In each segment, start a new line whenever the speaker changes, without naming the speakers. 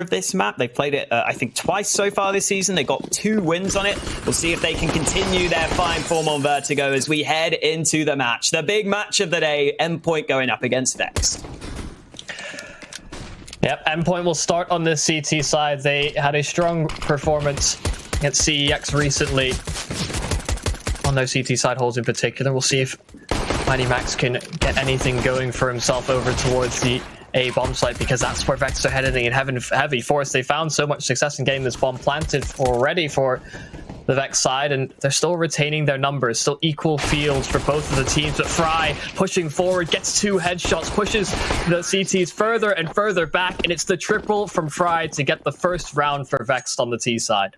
of this map. They've played it, I think, twice so far this season. They got 2 wins on it. We'll see if they can continue their fine form on Vertigo as we head into the match. The big match of the day, Endpoint going up against Vexed.
Yep, Endpoint will start on the CT side. They had a strong performance against CEX recently on their CT side holds in particular. We'll see if Mighty Max can get anything going for himself over towards the A bomb site, because that's where Vexed are heading in heavy force. They found so much success in getting this bomb planted already for the Vex side, and they're still retaining their numbers, still equal fields for both of the teams. But Fry pushing forward, gets 2 headshots, pushes the CTs further and further back, and it's the triple from Fry to get the first round for Vexed on the T side.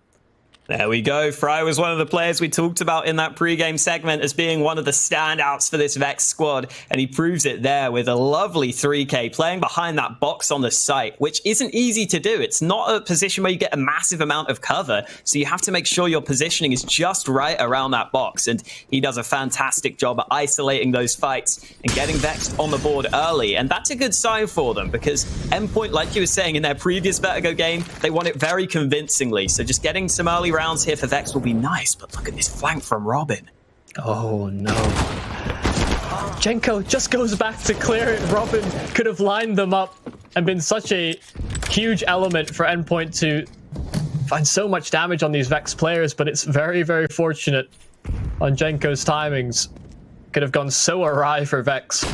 There we go. Fry was one of the players we talked about in that pre-game segment as being one of the standouts for this Vex squad, and he proves it there with a lovely 3K, playing behind that box on the site, which isn't easy to do. It's not a position where you get a massive amount of cover, so you have to make sure your positioning is just right around that box, and he does a fantastic job at isolating those fights and getting Vex on the board early, and that's a good sign for them, because Endpoint, like you were saying in their previous Vertigo game, they won it very convincingly, so just getting some early rounds here for Vex will be nice, but look at this flank from Robin.
Oh no. Jenko just goes back to clear it. Robin could have lined them up and been such a huge element for Endpoint to find so much damage on these Vex players, but it's very, very fortunate on Jenko's timings. Could have gone so awry for Vex.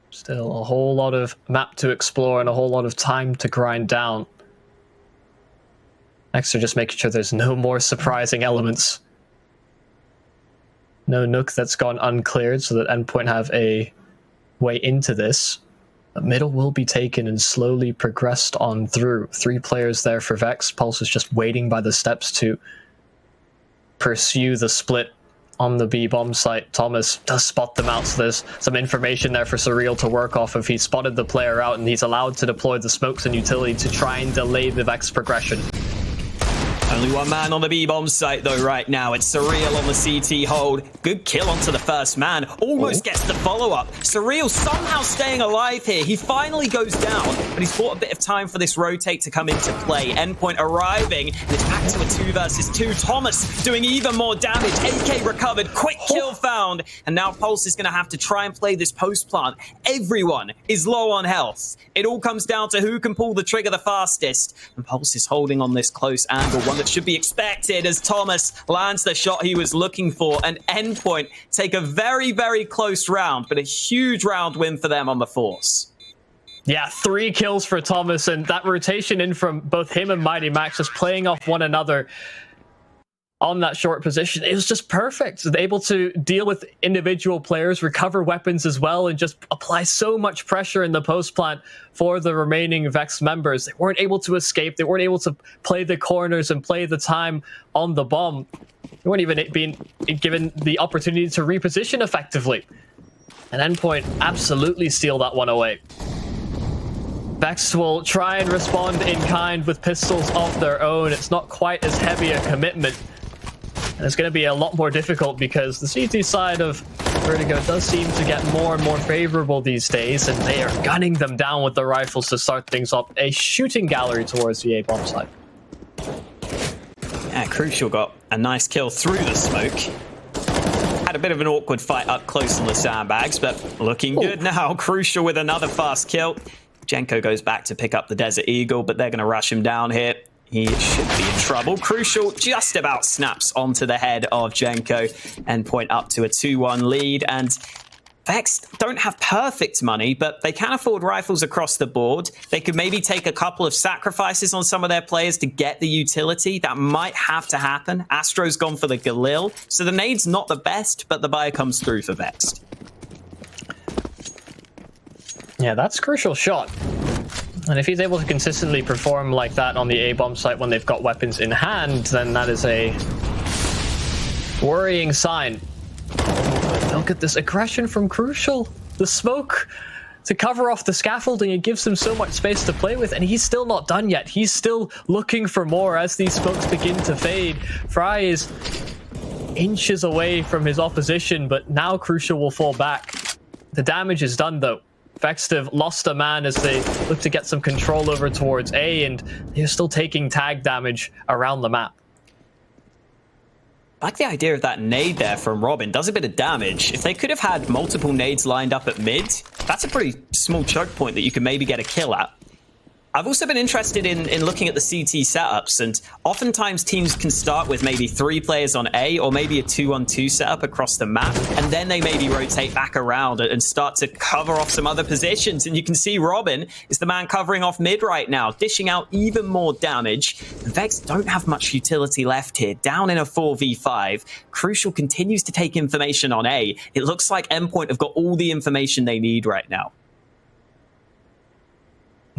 Still a whole lot of map to explore and a whole lot of time to grind down. Next, are just making sure there's no more surprising elements. No Nook that's gone uncleared, so that Endpoint have a way into this. The middle will be taken and slowly progressed on through. 3 players there for Vex. Pulse is just waiting by the steps to pursue the split on the B bomb site. Thomas does spot them out, so there's some information there for Surreal to work off of. He spotted the player out, and he's allowed to deploy the smokes and utility to try and delay the Vex progression.
Only one man on the B-bomb site, though, right now. It's Surreal on the CT hold. Good kill onto the first man. Almost gets the follow-up. Surreal somehow staying alive here. He finally goes down, but he's bought a bit of time for this rotate to come into play. Endpoint arriving, and it's back to a 2 versus 2. Thomas doing even more damage. AK recovered. Quick kill found. And now Pulse is going to have to try and play this post-plant. Everyone is low on health. It all comes down to who can pull the trigger the fastest. And Pulse is holding on this close angle, one that should be expected as Thomas lands the shot he was looking for, and Endpoint take a very, very close round, but a huge round win for them on the Force.
Yeah, 3 kills for Thomas, and that rotation in from both him and Mighty Max just playing off one another on that short position. It was just perfect. They're able to deal with individual players, recover weapons as well, and just apply so much pressure in the post plant for the remaining Vex members. They weren't able to escape. They weren't able to play the corners and play the time on the bomb. They weren't even being given the opportunity to reposition effectively. And Endpoint absolutely steal that one away. Vex will try and respond in kind with pistols of their own. It's not quite as heavy a commitment. And it's going to be a lot more difficult because the CT side of Vertigo does seem to get more and more favorable these days, and they are gunning them down with the rifles to start things up. A shooting gallery towards the A-bomb side.
Yeah, Crucial got a nice kill through the smoke. Had a bit of an awkward fight up close on the sandbags, but looking good now. Crucial with another fast kill. Jenko goes back to pick up the Desert Eagle, but they're going to rush him down here. He should be in trouble. Crucial just about snaps onto the head of Jenko. Endpoint up to a 2-1 lead. And Vex don't have perfect money, but they can afford rifles across the board. They could maybe take a couple of sacrifices on some of their players to get the utility. That might have to happen. Astro's gone for the Galil. So the nade's not the best, but the buy comes through for Vex.
Yeah, that's a crucial shot. And if he's able to consistently perform like that on the A-bomb site when they've got weapons in hand, then that is a worrying sign. Look at this aggression from Crucial. The smoke to cover off the scaffolding, it gives him so much space to play with, and he's still not done yet. He's still looking for more as these smokes begin to fade. Fry is inches away from his opposition, but now Crucial will fall back. The damage is done, though. Vexed have lost a man as they look to get some control over towards A, and they're still taking tag damage around the map.
I like the idea of that nade there from Robin. Does a bit of damage. If they could have had multiple nades lined up at mid, that's a pretty small choke point that you can maybe get a kill at. I've also been interested in looking at the CT setups, and oftentimes teams can start with maybe 3 players on A or maybe a 2-on-2 setup across the map, and then they maybe rotate back around and start to cover off some other positions. And you can see Robin is the man covering off mid right now, dishing out even more damage. Vex don't have much utility left here, down in a 4v5. Crucial continues to take information on A. It looks like Endpoint have got all the information they need right now.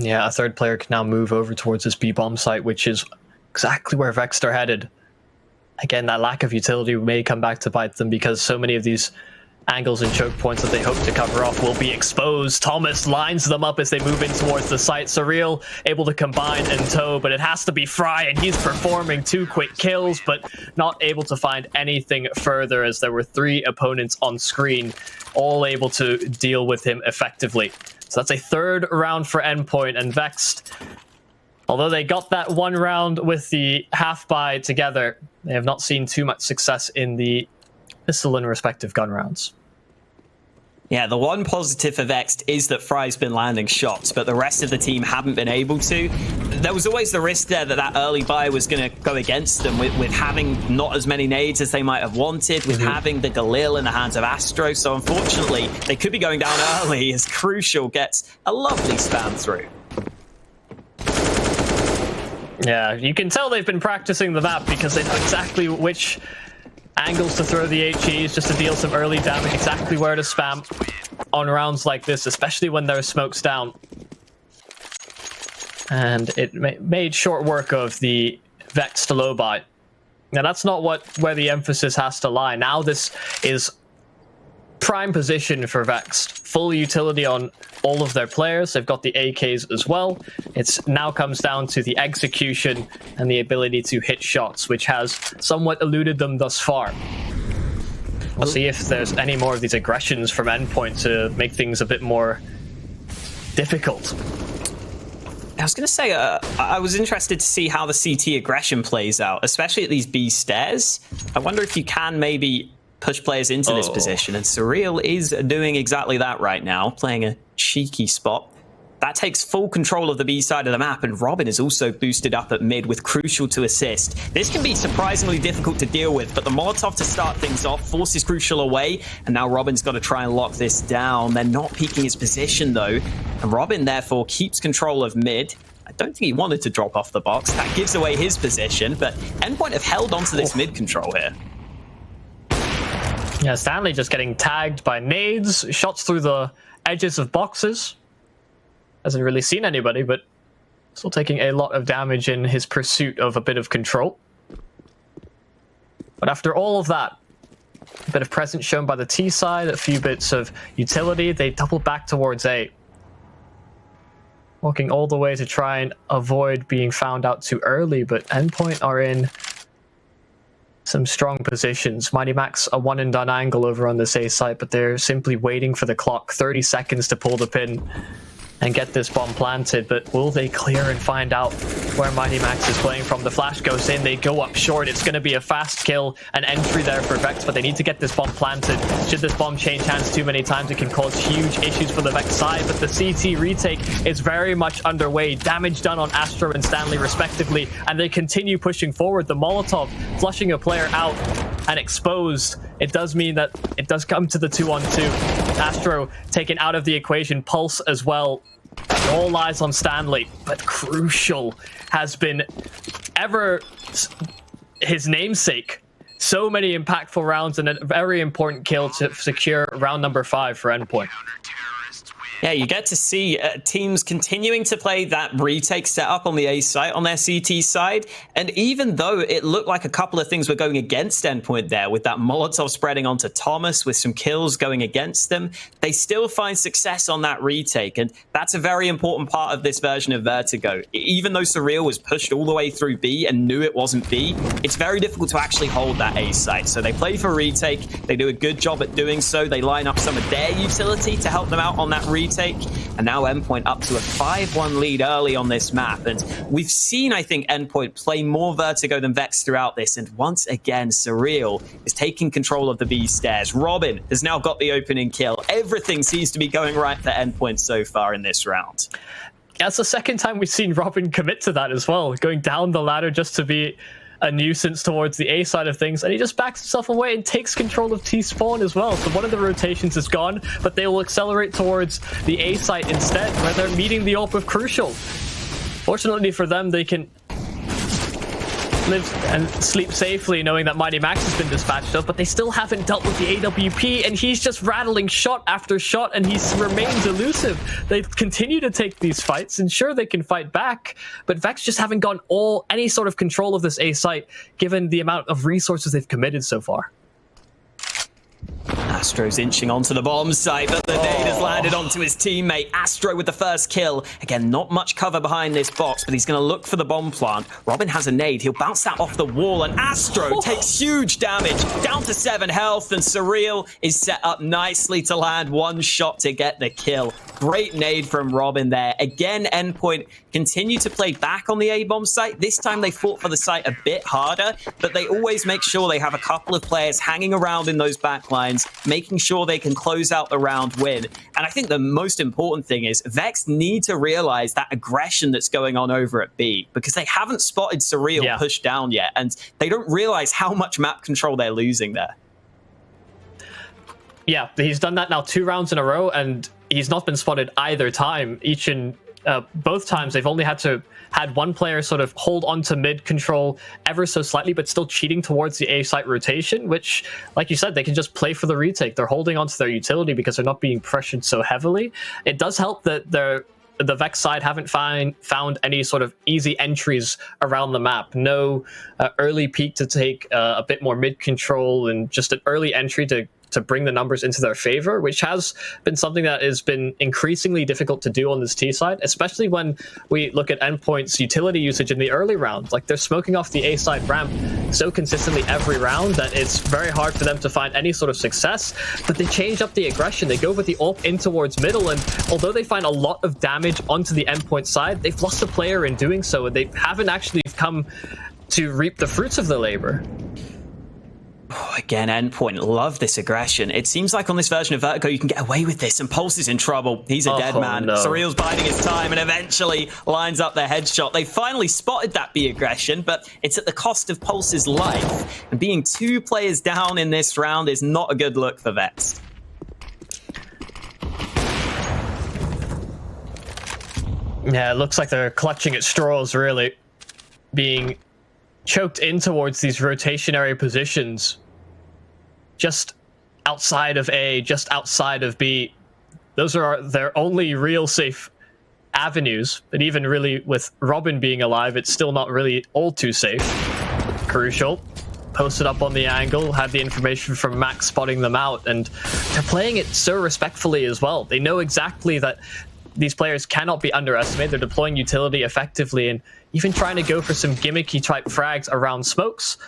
Yeah, a third player can now move over towards this B-bomb site, which is exactly where Vexed are headed. Again, that lack of utility may come back to bite them because so many of these angles and choke points that they hope to cover off will be exposed. Thomas lines them up as they move in towards the site. Surreal able to combine and tow, but it has to be Fry, and he's performing 2 quick kills, but not able to find anything further as there were 3 opponents on screen, all able to deal with him effectively. So that's a 3rd round for Endpoint, and Vexed, although they got that 1 round with the half-buy together, they have not seen too much success in the pistol and respective gun rounds.
Yeah, the one positive for Vexed is that Fry's been landing shots, but the rest of the team haven't been able to. There was always the risk there that that early buy was going to go against them with having not as many nades as they might have wanted, with having the Galil in the hands of Astro. So unfortunately, they could be going down early as Crucial gets a lovely spam through.
Yeah, you can tell they've been practicing the map because they know exactly which angles to throw the HEs just to deal some early damage, exactly where to spam on rounds like this, especially when there's smokes down. And it made short work of the Vexed low buy. Now that's not where the emphasis has to lie. Now this is prime position for Vexed. Full utility on all of their players. They've got the AKs as well. It's now comes down to the execution and the ability to hit shots, which has somewhat eluded them thus far. We'll see if there's any more of these aggressions from Endpoint to make things a bit more difficult.
I was going to say, I was interested to see how the CT aggression plays out, especially at these B stairs. I wonder if you can maybe push players into this position, and Surreal is doing exactly that right now, playing a cheeky spot. That takes full control of the B side of the map, and Robin is also boosted up at mid with Crucial to assist. This can be surprisingly difficult to deal with, but the Molotov to start things off forces Crucial away, and now Robin's got to try and lock this down. They're not peeking his position though, and Robin therefore keeps control of mid. I don't think he wanted to drop off the box. That gives away his position, but Endpoint have held onto this mid control here.
Yeah, Stanley just getting tagged by nades, shots through the edges of boxes. Hasn't really seen anybody, but still taking a lot of damage in his pursuit of a bit of control. But after all of that, a bit of presence shown by the T side, a few bits of utility, they double back towards A. Walking all the way to try and avoid being found out too early, but Endpoint are in some strong positions. Mighty Max a one and done angle over on this A site, but they're simply waiting for the clock. 30 seconds to pull the pin and get this bomb planted, but will they clear and find out where Mighty Max is playing from? The flash goes in, they go up short. It's going to be a fast kill, an entry there for Vex, but they need to get this bomb planted. Should this bomb change hands too many times, it can cause huge issues for the Vex side, but the CT retake is very much underway. Damage done on Astro and Stanley respectively, and they continue pushing forward. The Molotov flushing a player out and exposed. It does mean that it does come to the 2-on-2. Astro taken out of the equation, Pulse as well. All eyes on Stanley, but Crucial has been ever his namesake. So many impactful rounds and a very important kill to secure round number 5 for Endpoint.
Yeah, you get to see teams continuing to play that retake setup on the A site, on their CT side. And even though it looked like a couple of things were going against Endpoint there, with that Molotov spreading onto Thomas, with some kills going against them, they still find success on that retake. And that's a very important part of this version of Vertigo. Even though Surreal was pushed all the way through B and knew it wasn't B, it's very difficult to actually hold that A site. So they play for retake. They do a good job at doing so. They line up some of their utility to help them out on that retake. retake. And now Endpoint up to a 5-1 lead early on this map. And we've seen, I think, Endpoint play more Vertigo than Vex throughout this. And once again, Surreal is taking control of the B stairs. Robin has now got the opening kill. Everything seems to be going right for Endpoint so far in this round.
That's the second time we've seen Robin commit to that as well, going down the ladder just to be a nuisance towards the A side of things, and he just backs himself away and takes control of T-spawn as well. So one of the rotations is gone, but they will accelerate towards the A site instead, where they're meeting the AWP of Crucial. Fortunately for them, they can live and sleep safely knowing that Mighty Max has been dispatched of, but they still haven't dealt with the AWP, and he's just rattling shot after shot, and he remains elusive. They continue to take these fights, and sure, they can fight back, but Vex just haven't gotten any sort of control of this A site given the amount of resources they've committed so far.
Astro's inching onto the bomb site, but the nade has landed onto his teammate. Astro with the first kill. Again, not much cover behind this box, but he's going to look for the bomb plant. Robin has a nade. He'll bounce that off the wall, and Astro takes huge damage, down to 7 health, and Surreal is set up nicely to land one shot to get the kill. Great nade from Robin there. Again, Endpoint continue to play back on the A-bomb site. This time they fought for the site a bit harder, but they always make sure they have a couple of players hanging around in those back lines, making sure they can close out the round win. And I think the most important thing is Vex need to realize that aggression that's going on over at B, because they haven't spotted Surreal push down yet, and they don't realize how much map control they're losing there. Yeah,
he's done that now 2 rounds in a row, and he's not been spotted either time. Both times they've only had one player sort of hold on to mid control ever so slightly, but still cheating towards the A site rotation, which, like you said, they can just play for the retake. They're holding onto their utility because they're not being pressured so heavily. It does help that the Vex side haven't found any sort of easy entries around the map. No early peak to take a bit more mid control, and just an early entry to bring the numbers into their favor, which has been something that has been increasingly difficult to do on this T side, especially when we look at Endpoint's utility usage in the early rounds. Like, they're smoking off the A side ramp so consistently every round that it's very hard for them to find any sort of success, but they change up the aggression. They go with the AWP in towards middle, and although they find a lot of damage onto the Endpoint side, they've lost a player in doing so, and they haven't actually come to reap the fruits of the labor.
Again, Endpoint love this aggression. It seems like on this version of Vertigo you can get away with this, and Pulse is in trouble. He's a dead man.
No.
Surreal's biding his time and eventually lines up their headshot. They finally spotted that B aggression, but it's at the cost of Pulse's life. And being 2 players down in this round is not a good look for Vex.
Yeah, it looks like they're clutching at straws, really. Being choked in towards these rotationary positions just outside of A, just outside of B. Those are their only real safe avenues, but even really with Robin being alive, it's still not really all too safe. Crucial posted up on the angle, had the information from Max spotting them out, and they're playing it so respectfully as well. They know exactly that these players cannot be underestimated. They're deploying utility effectively and even trying to go for some gimmicky type frags around smokes.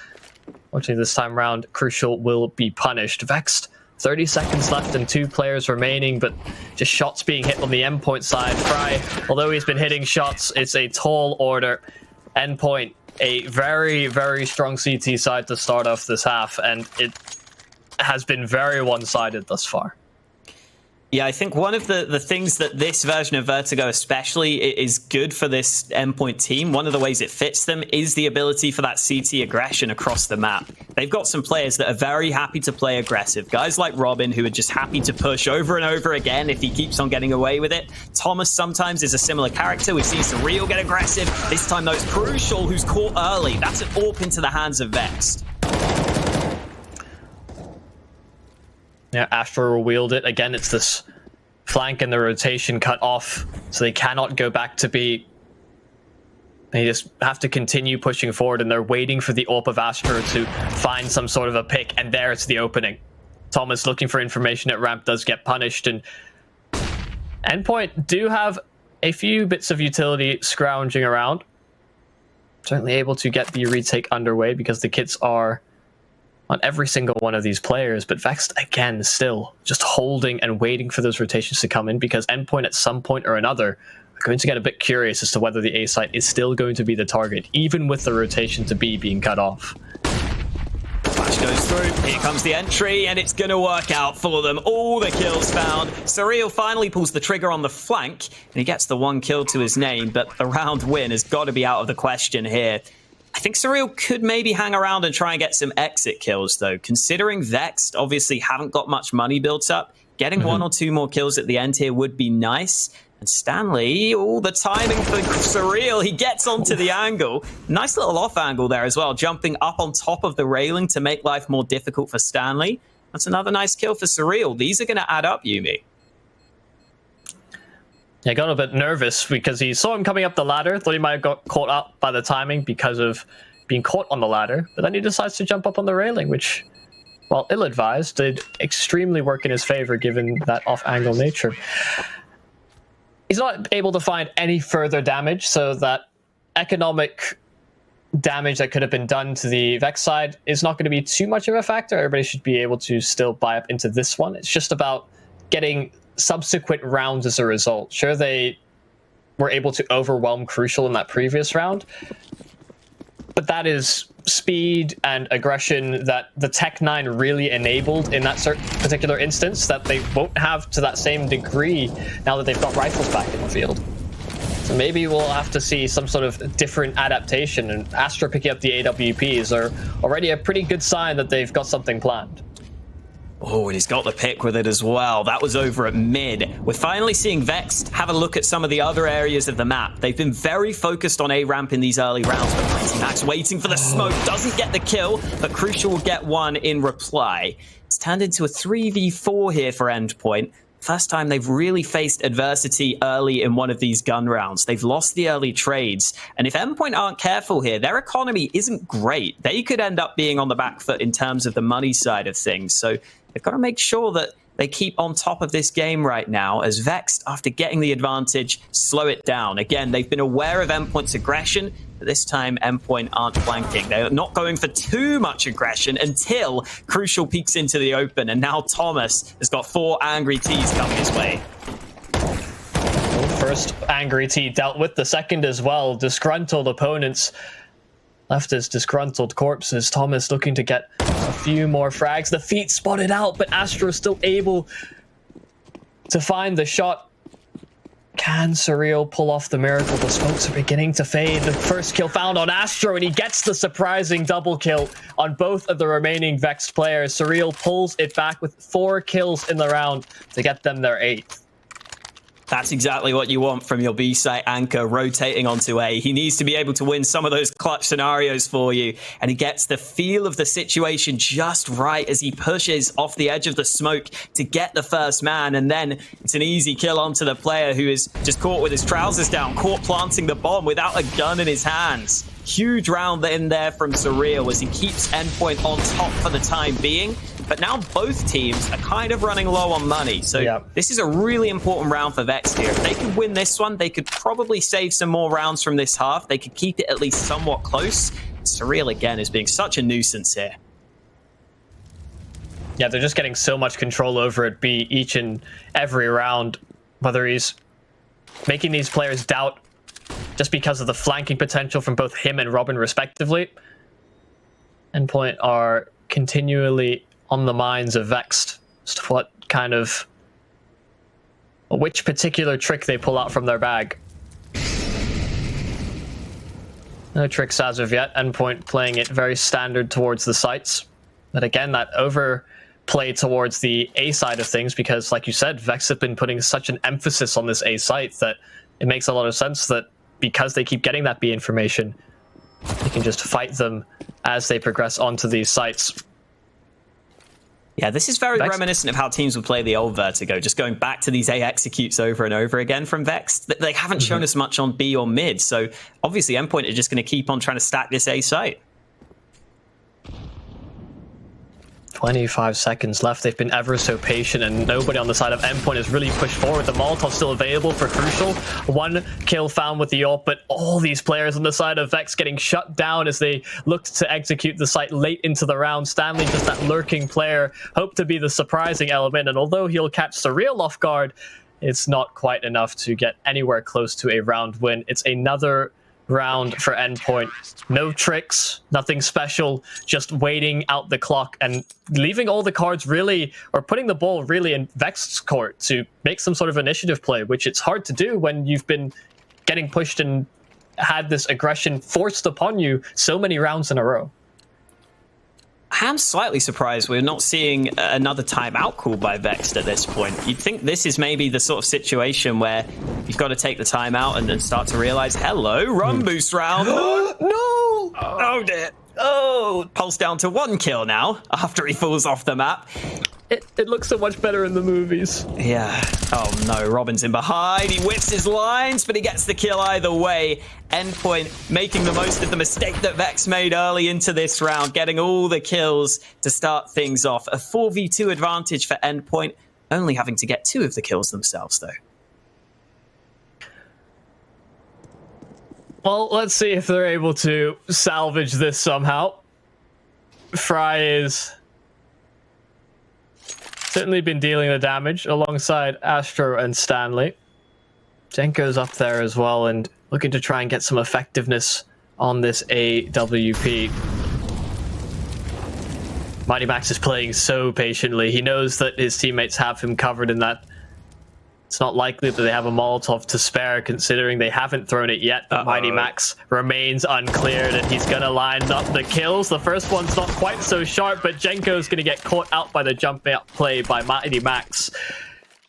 Fortunately, this time around, Crucial will be punished. Vexed, 30 seconds left and 2 players remaining, but just shots being hit on the Endpoint side. Fry, although he's been hitting shots, it's a tall order. Endpoint, a very, very strong CT side to start off this half, and it has been very one-sided thus far.
Yeah, I think one of the things that this version of Vertigo especially is good for this Endpoint team, one of the ways it fits them, is the ability for that CT aggression across the map. They've got some players that are very happy to play aggressive. Guys like Robin, who are just happy to push over and over again if he keeps on getting away with it. Thomas sometimes is a similar character. We've seen Surreal get aggressive. This time, though, it's Crucial, who's caught early. That's an AWP into the hands of Vexed.
Yeah, Astro will wield it. Again, it's this flank and the rotation cut off, so they cannot go back to B. They just have to continue pushing forward, and they're waiting for the AWP of Astro to find some sort of a pick, and there it's the opening. Thomas looking for information at ramp does get punished, and Endpoint do have a few bits of utility scrounging around. Certainly able to get the retake underway because the kits are on every single one of these players, but Vexed, again, still just holding and waiting for those rotations to come in, because Endpoint at some point or another are going to get a bit curious as to whether the A site is still going to be the target, even with the rotation to B being cut off.
Flash goes through, here comes the entry, and it's going to work out for them. All the kills found. Surreal finally pulls the trigger on the flank, and he gets the 1 kill to his name, but the round win has got to be out of the question here. I think Surreal could maybe hang around and try and get some exit kills, though. Considering Vexed obviously haven't got much money built up, getting 1 or 2 more kills at the end here would be nice. And Stanley, all the timing for Surreal, he gets onto the angle. Nice little off angle there as well, jumping up on top of the railing to make life more difficult for Stanley. That's another nice kill for Surreal. These are going to add up, Yumi.
Yeah, got a bit nervous because he saw him coming up the ladder, thought he might have got caught up by the timing because of being caught on the ladder, but then he decides to jump up on the railing, which, while ill-advised, did extremely work in his favor given that off-angle nature. He's not able to find any further damage, so that economic damage that could have been done to the Vex side is not going to be too much of a factor. Everybody should be able to still buy up into this one. It's just about getting subsequent rounds as a result. Sure, they were able to overwhelm Crucial in that previous round, but that is speed and aggression that the Tech-9 really enabled in that particular instance that they won't have to that same degree now that they've got rifles back in the field. So maybe we'll have to see some sort of different adaptation, and Astra picking up the AWPs are already a pretty good sign that they've got something planned.
Oh, and he's got the pick with it as well. That was over at mid. We're finally seeing Vexed have a look at some of the other areas of the map. They've been very focused on A-ramp in these early rounds, but Mighty Max waiting for the smoke, doesn't get the kill, but Crucial will get one in reply. It's turned into a 3v4 here for Endpoint. First time they've really faced adversity early in one of these gun rounds. They've lost the early trades, and if Endpoint aren't careful here, their economy isn't great. They could end up being on the back foot in terms of the money side of things, so they've got to make sure that they keep on top of this game right now, as Vexed, after getting the advantage, slow it down. Again, they've been aware of Endpoint's aggression, but this time Endpoint aren't flanking. They're not going for too much aggression until Crucial peeks into the open, and now Thomas has got 4 angry T's coming his way.
First angry T dealt with, the second as well. Disgruntled opponents left as disgruntled corpses. Thomas looking to get a few more frags. The feet spotted out, but Astro still able to find the shot. Can Surreal pull off the miracle? The smokes are beginning to fade. The first kill found on Astro, and he gets the surprising double kill on both of the remaining Vexed players. Surreal pulls it back with 4 kills in the round to get them their 8th.
That's exactly what you want from your B-site anchor rotating onto A. He needs to be able to win some of those clutch scenarios for you, and he gets the feel of the situation just right as he pushes off the edge of the smoke to get the first man, and then it's an easy kill onto the player who is just caught with his trousers down, caught planting the bomb without a gun in his hands. Huge round in there from Surreal as he keeps Endpoint on top for the time being. But now both teams are kind of running low on money. So This is a really important round for Vex here. If they could win this one, they could probably save some more rounds from this half. They could keep it at least somewhat close. Surreal, again, is being such a nuisance here.
Yeah, they're just getting so much control over it B each and every round. Whether he's making these players doubt just because of the flanking potential from both him and Robin respectively. Endpoint are continually on the minds of Vexed as to what kind of, which particular trick they pull out from their bag. No tricks as of yet. Endpoint playing it very standard towards the sites. But again, that overplay towards the A side of things, because like you said, Vex have been putting such an emphasis on this A site that it makes a lot of sense that because they keep getting that B information, they can just fight them as they progress onto these sites.
Yeah, this is very reminiscent of how teams would play the old Vertigo, just going back to these A executes over and over again from Vex. They haven't shown us much on B or mid, so obviously Endpoint are just going to keep on trying to stack this A site.
25 seconds left. They've been ever so patient, and nobody on the side of Endpoint has really pushed forward. The Molotov's still available for Crucial. 1 kill found with the AWP, but all these players on the side of Vex getting shut down as they looked to execute the site late into the round. Stanley, just that lurking player, hoped to be the surprising element, and although he'll catch Surreal off guard, it's not quite enough to get anywhere close to a round win. It's another round for Endpoint. No tricks, nothing special, just waiting out the clock and leaving all the cards really, or putting the ball really in Vexed's court to make some sort of initiative play, which it's hard to do when you've been getting pushed and had this aggression forced upon you so many rounds in a row.
I am slightly surprised we're not seeing another timeout called by Vexed at this point. You'd think this is maybe the sort of situation where you've got to take the timeout and then start to realize, hello, run boost round.
No!
Oh dear. Oh, Pulse down to 1 kill now after he falls off the map.
It looks so much better in the movies.
Yeah. Oh no, Robin's in behind. He whiffs his lines, but he gets the kill either way. Endpoint making the most of the mistake that Vex made early into this round, getting all the kills to start things off. A 4v2 advantage for Endpoint, only having to get 2 of the kills themselves, though.
Well, let's see if they're able to salvage this somehow. Fry is certainly been dealing the damage alongside Astro and Stanley. Jenko's up there as well and looking to try and get some effectiveness on this AWP. Mighty Max is playing so patiently. He knows that his teammates have him covered in that. It's not likely that they have a Molotov to spare, considering they haven't thrown it yet. But Mighty Max remains uncleared, and he's going to line up the kills. The first one's not quite so sharp, but Jenko's going to get caught out by the jump up play by Mighty Max.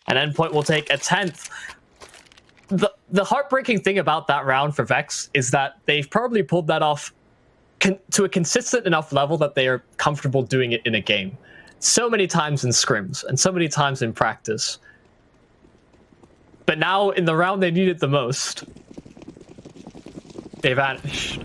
And Endpoint will take a 10th. The heartbreaking thing about that round for Vex is that they've probably pulled that off to a consistent enough level that they are comfortable doing it in a game. So many times in scrims, and so many times in practice. But now, in the round they need it the most, they vanished.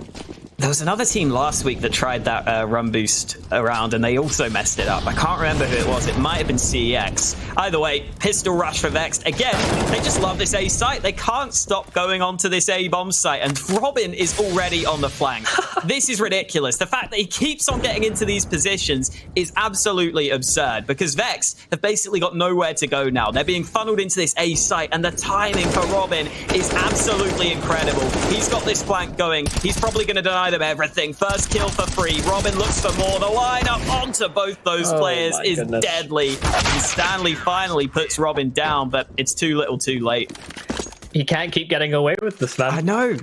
There was another team last week that tried that run boost around, and they also messed it up. I can't remember who it was. It might have been CEX. Either way, pistol rush for Vexed. Again, they just love this A site. They can't stop going onto this A bomb site, and Robin is already on the flank. This is ridiculous. The fact that he keeps on getting into these positions is absolutely absurd, because Vex have basically got nowhere to go now. They're being funneled into this A site, and the timing for Robin is absolutely incredible. He's got this flank going. He's probably going to deny them everything. First kill for free. Robin looks for more. The lineup onto both those players is deadly. And Stanley finally puts Robin down, but it's too little too late.
He can't keep getting away with this, man.
I know.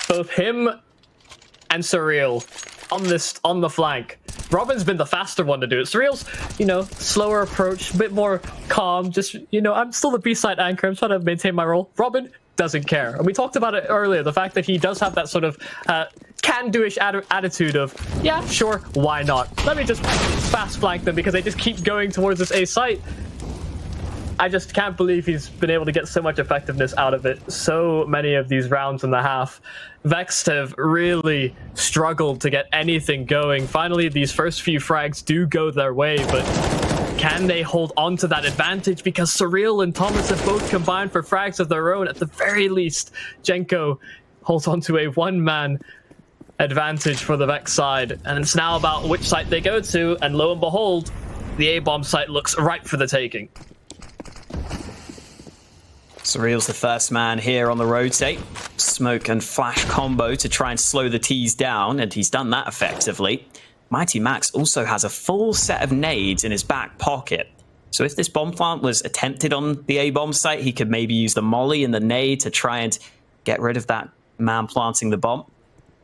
Both him and Surreal on the flank. Robin's been the faster one to do it. Surreal's, slower approach, a bit more calm. Just, I'm still the B-side anchor. I'm trying to maintain my role. Robin doesn't care. And we talked about it earlier, the fact that he does have that sort of can-do-ish attitude of, yeah, sure, why not? Let me just fast flank them because they just keep going towards this A site. I just can't believe he's been able to get so much effectiveness out of it. So many of these rounds in the half. Vexed have really struggled to get anything going. Finally, these first few frags do go their way, but can they hold on to that advantage? Because Surreal and Thomas have both combined for frags of their own. At the very least, Jenko holds on to a one-man advantage for the Vex side. And it's now about which site they go to. And lo and behold, the A-bomb site looks ripe for the taking.
Surreal's the first man here on the rotate. Smoke and flash combo to try and slow the T's down, and he's done that effectively. Mighty Max also has a full set of nades in his back pocket. So if this bomb plant was attempted on the A-bomb site, he could maybe use the molly and the nade to try and get rid of that man planting the bomb.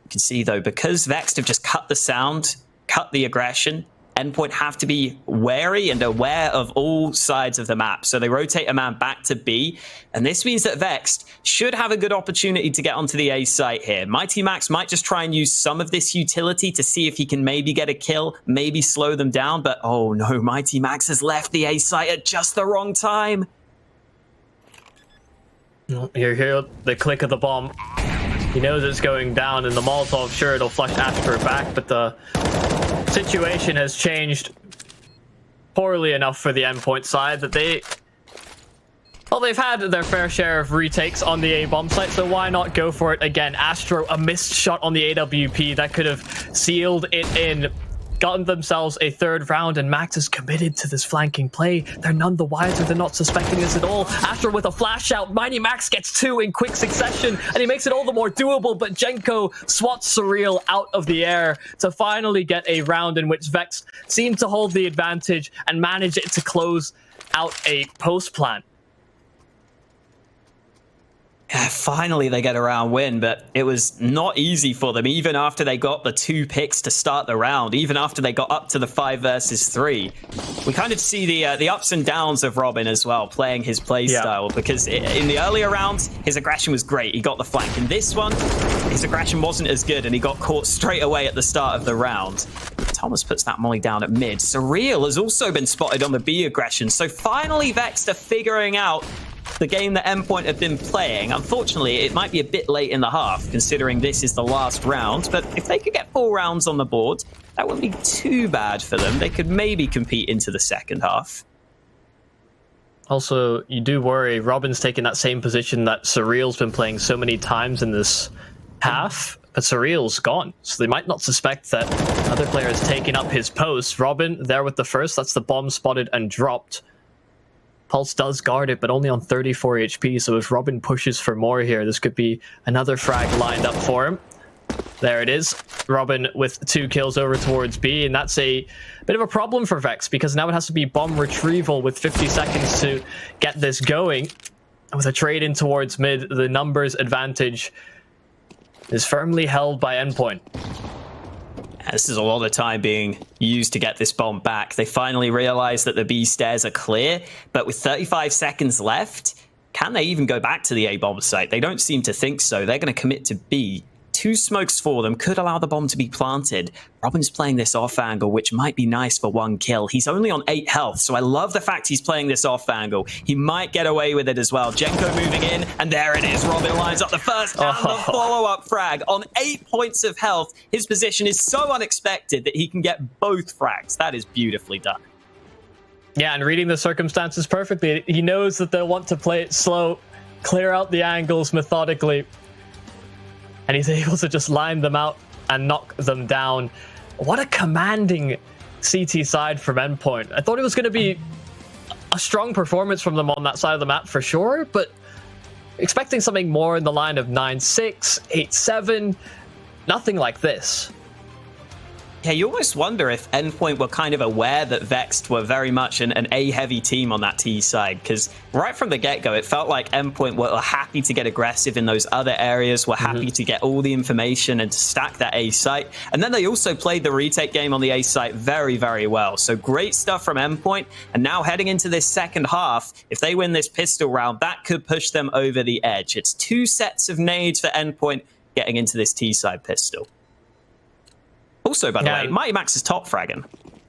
You can see, though, because Vexed have just cut the sound, cut the aggression, Endpoint have to be wary and aware of all sides of the map. So they rotate a man back to B, and this means that Vexed should have a good opportunity to get onto the A site here. Mighty Max might just try and use some of this utility to see if he can maybe get a kill, maybe slow them down, but oh no, Mighty Max has left the A site at just the wrong time.
You hear the click of the bomb. He knows it's going down, and the Molotov, sure, it'll flush Astro back, but the situation has changed poorly enough for the Endpoint side that they've had their fair share of retakes on the A-bomb site, so why not go for it again? Astro, a missed shot on the AWP that could have sealed it in, gotten themselves a third round, and Max is committed to this flanking play. They're none the wiser. They're not suspecting this at all. Astro with a flash out. Mighty Max gets 2 in quick succession, and he makes it all the more doable, but Jenko swats Surreal out of the air to finally get a round in which Vexed seemed to hold the advantage and manage it to close out a post plan.
Yeah, finally they get a round win, but it was not easy for them, even after they got the 2 picks to start the round, even after they got up to the 5 versus 3. We kind of see the ups and downs of Robin as well, playing his play style, because in the earlier rounds, his aggression was great. He got the flank. In this one, his aggression wasn't as good, and he got caught straight away at the start of the round. Thomas puts that molly down at mid. Surreal has also been spotted on the B aggression, so finally Vexed are figuring out the game that Endpoint have been playing. Unfortunately, it might be a bit late in the half, considering this is the last round, but if they could get 4 rounds on the board, that wouldn't be too bad for them. They could maybe compete into the second half.
Also, you do worry, Robin's taking that same position that Surreal's been playing so many times in this half, but Surreal's gone, so they might not suspect that other player is taking up his post. Robin there with the first, that's the bomb spotted and dropped. Pulse does guard it, but only on 34 HP, so if Robin pushes for more here, this could be another frag lined up for him. There it is. Robin with 2 kills over towards B, and that's a bit of a problem for Vex, because now it has to be bomb retrieval with 50 seconds to get this going. And with a trade in towards mid, the numbers advantage is firmly held by Endpoint.
This is a lot of time being used to get this bomb back. They finally realize that the B stairs are clear, but with 35 seconds left, can they even go back to the A bomb site? They don't seem to think so. They're going to commit to B. 2 smokes for them could allow the bomb to be planted. Robin's playing this off angle, which might be nice for 1 kill. He's only on 8 health, so I love the fact he's playing this off angle. He might get away with it as well. Jenko moving in, and there it is. Robin lines up the first and the follow-up frag on 8 points of health. His position is so unexpected that he can get both frags. That is beautifully done.
Yeah, and reading the circumstances perfectly, he knows that they'll want to play it slow, clear out the angles methodically, and he's able to just line them out and knock them down. What a commanding CT side from Endpoint. I thought it was going to be a strong performance from them on that side of the map for sure, but expecting something more in the line of 9-6, 8-7, nothing like this.
Yeah, you almost wonder if Endpoint were kind of aware that Vexed were very much an A-heavy team on that T side, because right from the get-go, it felt like Endpoint were happy to get aggressive in those other areas, were happy to get all the information and to stack that A site. And then they also played the retake game on the A site very, very well. So great stuff from Endpoint. And now heading into this second half, if they win this pistol round, that could push them over the edge. It's 2 sets of nades for Endpoint getting into this T side pistol. Also, by the way, Mighty Max is top fragging.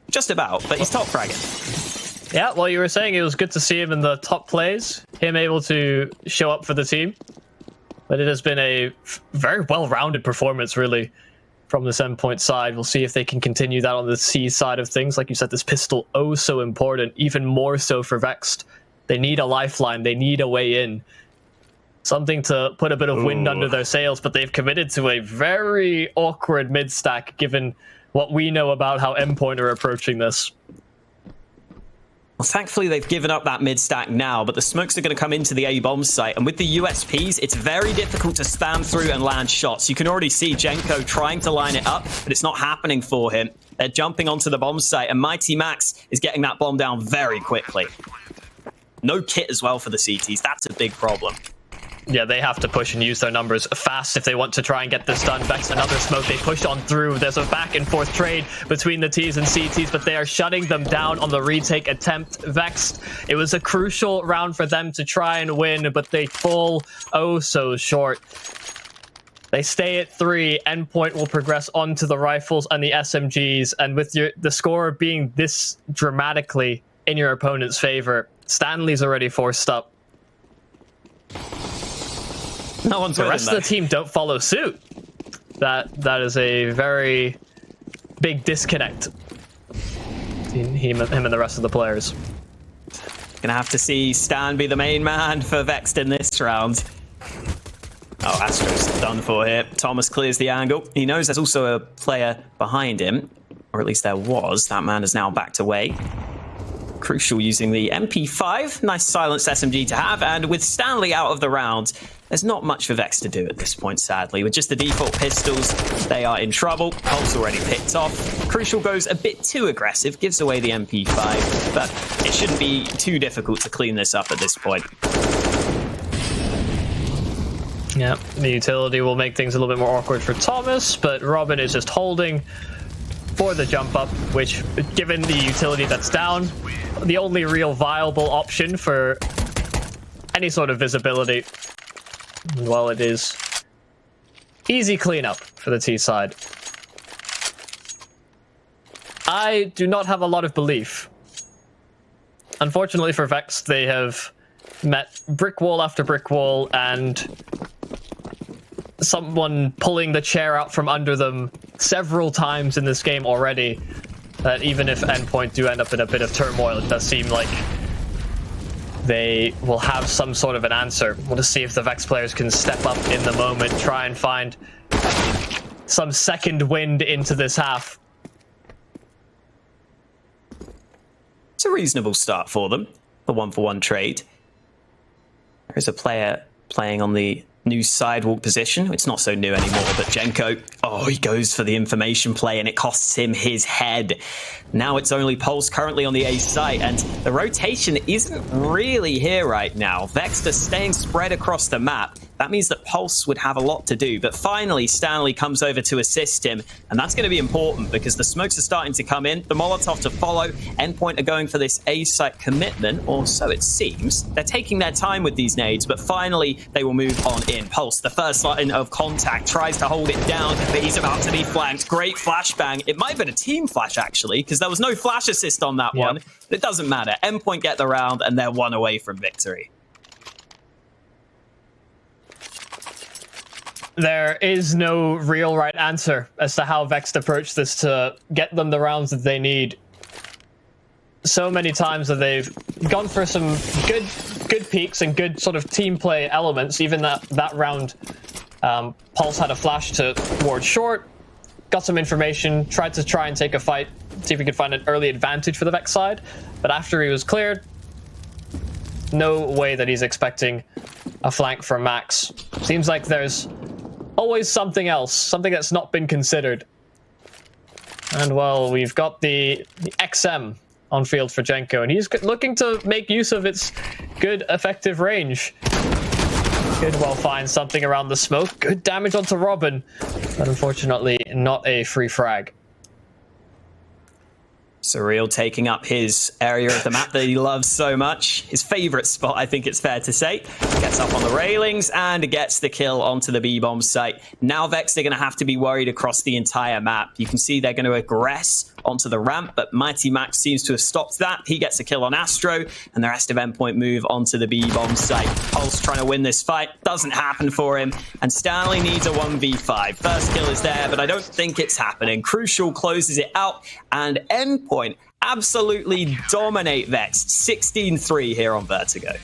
Just about, but he's top fragging.
Yeah, well, you were saying it was good to see him in the top plays, him able to show up for the team. But it has been a very well-rounded performance, really, from this Endpoint side. We'll see if they can continue that on the C side of things. Like you said, this pistol, oh so important, even more so for Vexed. They need a lifeline. They need a way in. Something to put a bit of wind under their sails, but they've committed to a very awkward mid-stack, given what we know about how Endpoint are approaching this.
Well, thankfully, they've given up that mid-stack now, but the smokes are going to come into the A-bomb site, and with the USPs, it's very difficult to spam through and land shots. You can already see Jenko trying to line it up, but it's not happening for him. They're jumping onto the bomb site, and Mighty Max is getting that bomb down very quickly. No kit as well for the CTs. That's a big problem.
Yeah, they have to push and use their numbers fast if they want to try and get this done. Vex, another smoke, they push on through. There's a back and forth trade between the Ts and CTs, but they are shutting them down on the retake attempt. Vexed, it was a crucial round for them to try and win, but they fall oh so short. They stay at 3. Endpoint will progress on to the rifles and the SMGs, and with the score being this dramatically in your opponent's favor, Stanley's already forced up.
No one's
the rest of the team don't follow suit. That is a very big disconnect. him and the rest of the players.
Gonna have to see Stan be the main man for Vexed in this round. Oh, Astro's done for here. Thomas clears the angle. He knows there's also a player behind him, or at least there was. That man is now backed away. Crucial using the MP5. Nice silenced SMG to have, and with Stanley out of the round, there's not much for Vex to do at this point, sadly. With just the default pistols, they are in trouble. Pulse already picked off. Crucial goes a bit too aggressive, gives away the MP5, but it shouldn't be too difficult to clean this up at this point.
Yeah, the utility will make things a little bit more awkward for Thomas, but Robin is just holding for the jump up, which, given the utility that's down, the only real viable option for any sort of visibility. Well, it is easy cleanup for the T side. I do not have a lot of belief. Unfortunately for Vex, they have met brick wall after brick wall and someone pulling the chair out from under them several times in this game already, that even if Endpoint do end up in a bit of turmoil, it does seem like they will have some sort of an answer. We'll just see if the Vex players can step up in the moment, try and find some second wind into this half.
It's a reasonable start for them, the 1-for-1 trade. There's a player playing on the new sidewalk position. It's not so new anymore, but Jenko, oh, he goes for the information play and it costs him his head. Now it's only Pulse currently on the A site, and the rotation isn't really here right now. Vexed are staying spread across the map. That means that Pulse would have a lot to do, but finally Stanley comes over to assist him, and that's going to be important because the smokes are starting to come in, the Molotov to follow. Endpoint are going for this A site commitment, or so it seems. They're taking their time with these nades, but finally they will move on in. Pulse, the first line of contact, tries to hold it down, but he's about to be flanked. Great flashbang. It might have been a team flash actually, because there was no flash assist on that one, but it doesn't matter. Endpoint get the round and they're one away from victory.
There is no real right answer as to how Vexed approach this to get them the rounds that they need. So many times that they've gone for some good peaks and good sort of team play elements. Even that round, Pulse had a flash towards short, got some information, tried and take a fight, see if we could find an early advantage for the Vex side. But after he was cleared, no way that he's expecting a flank from Max. Seems like there's always something else, something that's not been considered. And well, we've got the XM on field for Jenko, and he's looking to make use of its good effective range. Could well find something around the smoke. Good damage onto Robin, but unfortunately not a free frag.
Surreal taking up his area of the map that he loves so much. His favorite spot, I think it's fair to say. Gets up on the railings and gets the kill onto the B-bomb site. Now Vex, they're going to have to be worried across the entire map. You can see they're going to aggress onto the ramp, but Mighty Max seems to have stopped that. He gets a kill on Astro, and the rest of Endpoint move onto the B-bomb site. Pulse trying to win this fight. Doesn't happen for him, and Stanley needs a 1v5. First kill is there, but I don't think it's happening. Crucial closes it out, and Endpoint absolutely dominate Vexed. 16-3 here on Vertigo.